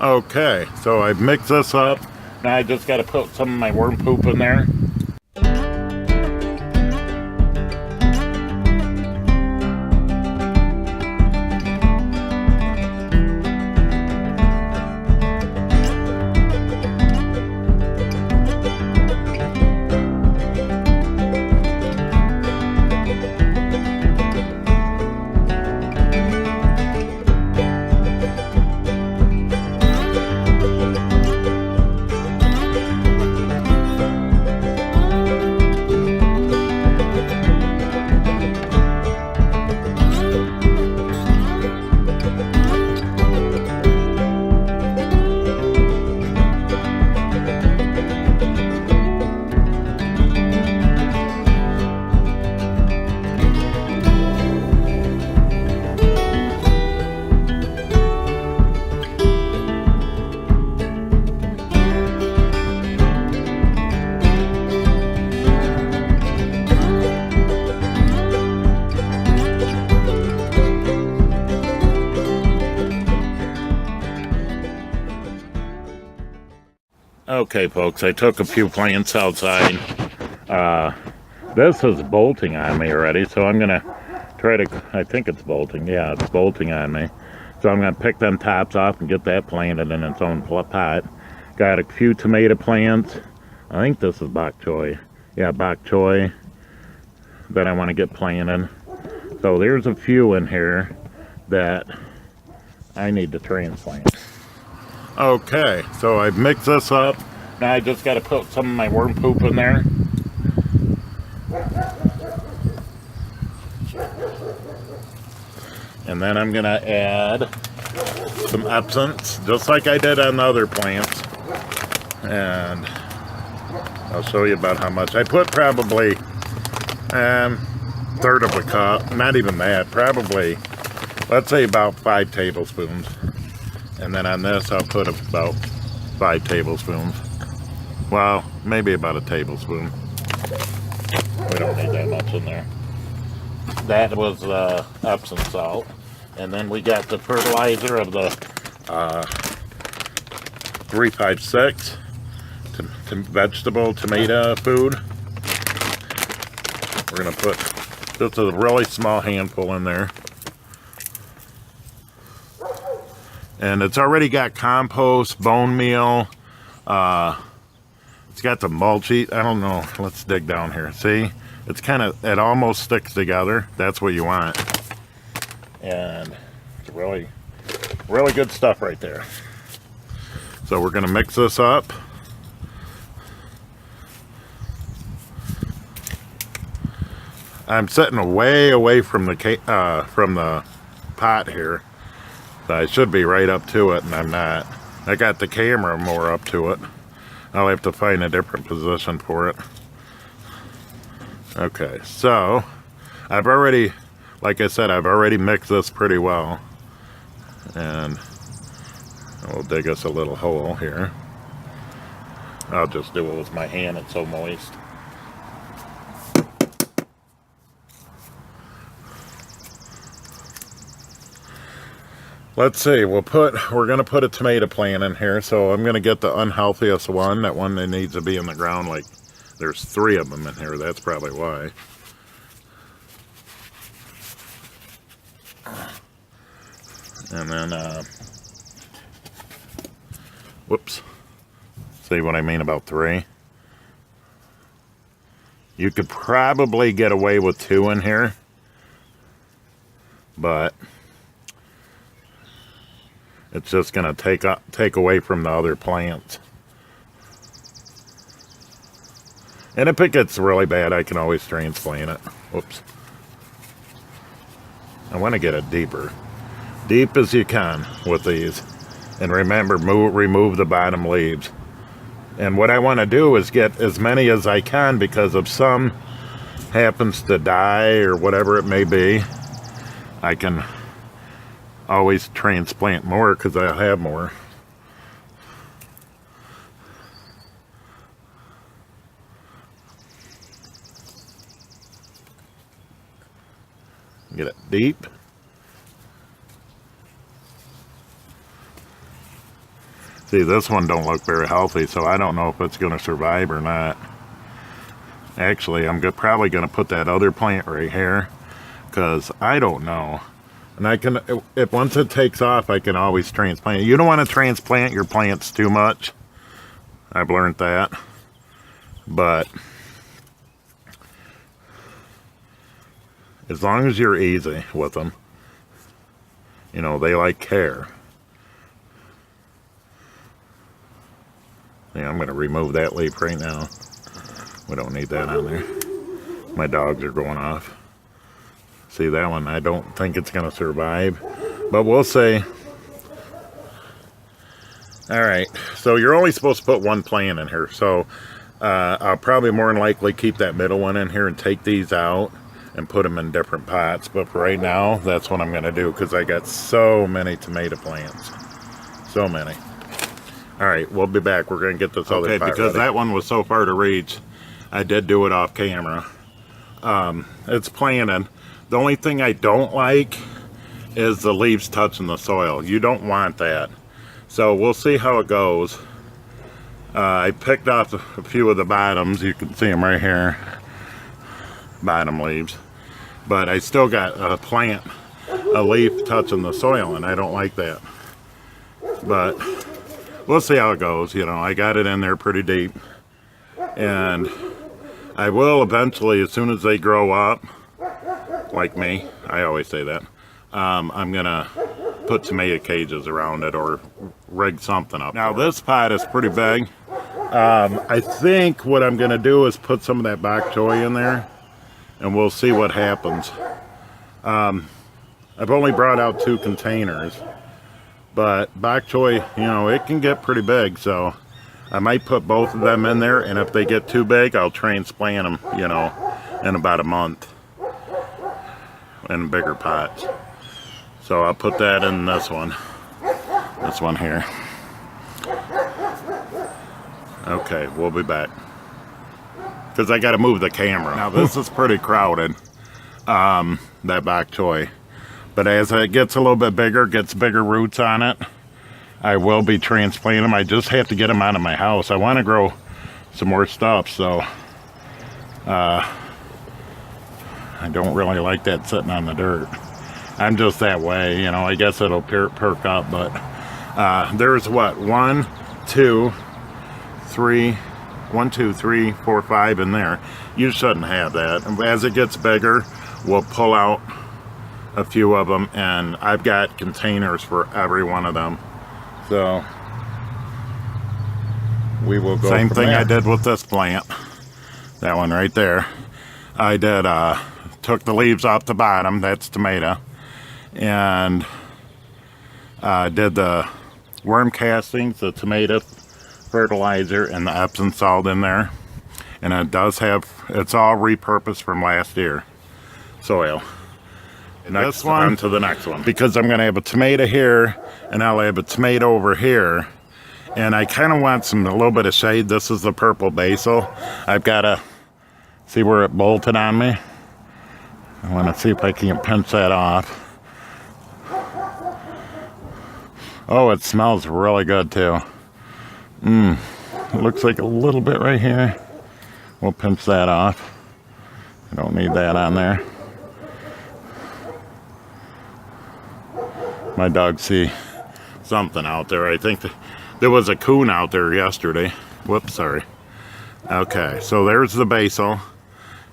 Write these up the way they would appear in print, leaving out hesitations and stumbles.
Okay, so I've mixed this up. Now I just got to put some of my worm poop in there. Okay, folks, I took a few plants outside. This is bolting on me already, so I'm going to try to, I think it's bolting. Yeah, it's bolting on me. So I'm going to pick them tops off and get that planted in its own pot. Got a few tomato plants. I think this is bok choy. Yeah, bok choy that I want to get planted. So there's a few in here that I need to transplant. Okay, so I've mixed this up. Now I just got to put some of my worm poop in there. And then I'm going to add some Epsons, just like I did on the other plants. And I'll show you about how much. I put probably third of a cup, not even that, probably, let's say about 5 tablespoons. And then on this, I'll put about 5 tablespoons. Well, maybe about a tablespoon. We don't need that much in there. That was Epsom salt. And then we got the fertilizer of the 356 vegetable tomato food. We're going to put just a really small handful in there. And it's already got compost, bone meal. It's got the mulch. I don't know. Let's dig down here. See? It's kind of, it almost sticks together. That's what you want. And it's really, really good stuff right there. So we're going to mix this up. I'm sitting way away from the pot here. I should be right up to it, and I'm not. I got the camera more up to it. I'll have to find a different position for it. Okay, so I've already, like I said, I've already mixed this pretty well. And we'll dig us a little hole here. I'll just do it with my hand, it's so moist. Let's see, we're gonna put a tomato plant in here, so I'm gonna get the unhealthiest one, that one that needs to be in the ground. Like, there's 3 of them in here, that's probably why. And then, whoops, see what I mean about 3? You could probably get away with 2 in here, but it's just going to take away from the other plants. And if it gets really bad, I can always transplant it. Whoops. I want to get it deeper. Deep as you can with these. And remember, remove the bottom leaves. And what I want to do is get as many as I can, because if some happens to die or whatever it may be, I can always transplant more because I'll have more. Get it deep. See, this one don't look very healthy, so I don't know if it's going to survive or not. Actually, I'm probably going to put that other plant right here, because I don't know. And I can, if once it takes off, I can always transplant it. You don't want to transplant your plants too much. I've learned that. But as long as you're easy with them, you know, they like care. Yeah, I'm going to remove that leaf right now. We don't need that on there. My dogs are going off. See, that one, I don't think it's going to survive, but we'll see. All right, so you're only supposed to put one plant in here, so I'll probably more than likely keep that middle one in here and take these out and put them in different pots. But for right now, that's what I'm going to do, because I got so many tomato plants. So many. All right, we'll be back. We're going to get this other pot because ready. That one was so far to reach, I did do it off camera. It's planted. The only thing I don't like is the leaves touching the soil. You don't want that. So we'll see how it goes. I picked off a few of the bottoms. You can see them right here. Bottom leaves. But I still got a leaf touching the soil, and I don't like that. But we'll see how it goes. You know, I got it in there pretty deep. And I will eventually, as soon as they grow up, like me, I always say that, I'm gonna put tomato cages around it or rig something up. Now this pot is pretty big. I think what I'm gonna do is put some of that bok choy in there, and we'll see what happens. I've only brought out 2 containers, but bok choy, you know, it can get pretty big, so I might put both of them in there, and if they get too big, I'll transplant them, you know, in about a month in bigger pots. So I'll put that in this one here. Okay, we'll be back, because I got to move the camera. Now this is pretty crowded, that bok choy, but as it gets a little bit bigger, gets bigger roots on it, I will be transplanting them. I just have to get them out of my house. I want to grow some more stuff, so I don't really like that sitting on the dirt. I'm just that way, you know. I guess it'll perk up, but there's what, 1, 2, 3, 1, 2, 3, 4, 5 in there. You shouldn't have that. As it gets bigger, we'll pull out a few of them, and I've got containers for every one of them. So we will go. Same thing there. I did with this plant. That one right there. I did took the leaves off the bottom, that's tomato, and did the worm castings, the tomato fertilizer, and the Epsom salt in there. And it does have, it's all repurposed from last year soil. Next one, on to the next one, because I'm going to have a tomato here, and I'll have a tomato over here, and I kind of want a little bit of shade. This is the purple basil. I've got to see where it bolted on me. I want to see if I can pinch that off. Oh, it smells really good too. It looks like a little bit right here. We'll pinch that off. I don't need that on there. My dogs see something out there. I think there was a coon out there yesterday. Whoops, sorry. Okay, so there's the basil.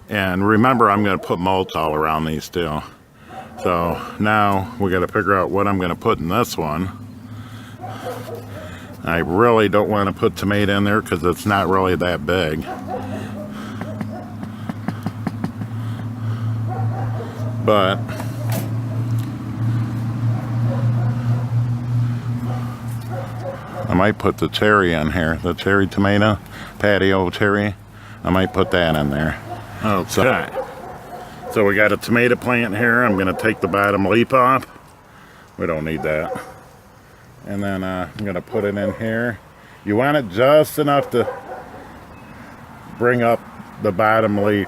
And remember, I'm going to put mulch all around these too. So now we got to figure out what I'm going to put in this one. I really don't want to put tomato in there because it's not really that big. But I might put the cherry in here, the cherry tomato, patio cherry. I might put that in there. Okay. So we got a tomato plant here. I'm going to take the bottom leaf off. We don't need that. And then I'm going to put it in here. You want it just enough to bring up the bottom leaf.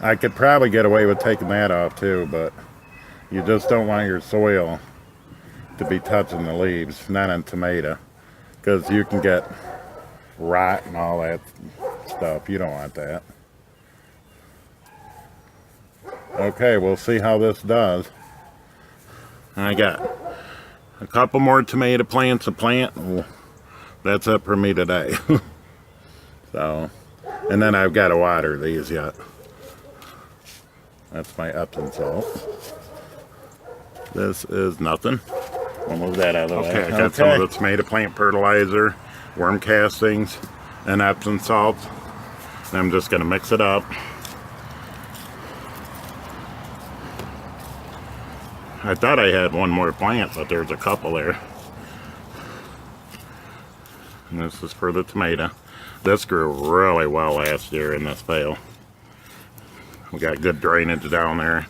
I could probably get away with taking that off too, but you just don't want your soil to be touching the leaves, not on tomato, because you can get rot and all that stuff. You don't want that. Okay, we'll see how this does. I got a couple more tomato plants to plant. Well, that's it for me today. So, and then I've got to water these yet. That's my Epsom salt. This is nothing. We'll move that out of the way. I got some of the tomato plant fertilizer, worm castings, and Epsom salt. And I'm just going to mix it up. I thought I had one more plant, but there's a couple there. And this is for the tomato. This grew really well last year in this pail. We got good drainage down there.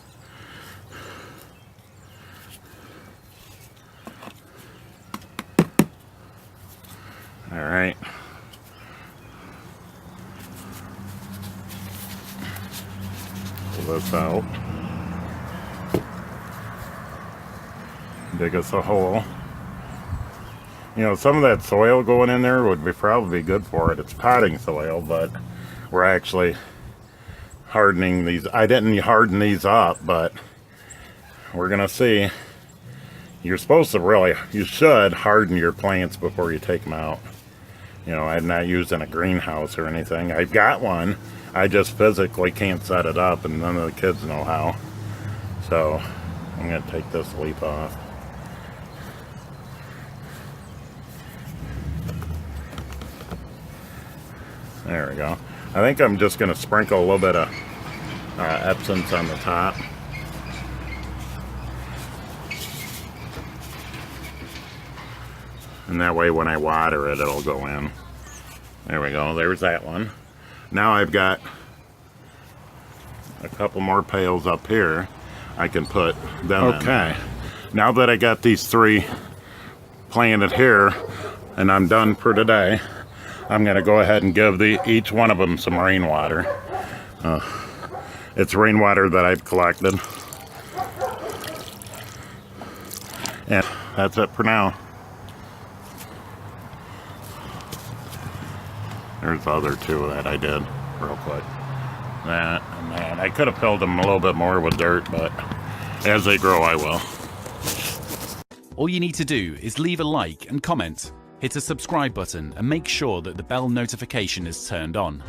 All right. Pull this out. Dig us a hole. You know, some of that soil going in there would probably be good for it. It's potting soil, but we're actually hardening these. I didn't harden these up, but we're gonna see. You're supposed to you should harden your plants before you take them out. You know, I'm not using a greenhouse or anything. I've got one. I just physically can't set it up, and none of the kids know how. So I'm gonna take this leaf off. There we go. I think I'm just going to sprinkle a little bit of Epsom on the top. And that way when I water it, it'll go in. There we go. There's that one. Now I've got a couple more pails up here. I can put them in. Okay. Now that I got these 3 planted here, and I'm done for today, I'm going to go ahead and give each one of them some rainwater. It's rainwater that I've collected. And that's it for now. There's the other 2 that I did real quick. That and that. I could have filled them a little bit more with dirt, but as they grow, I will. All you need to do is leave a like and comment. Hit a subscribe button and make sure that the bell notification is turned on.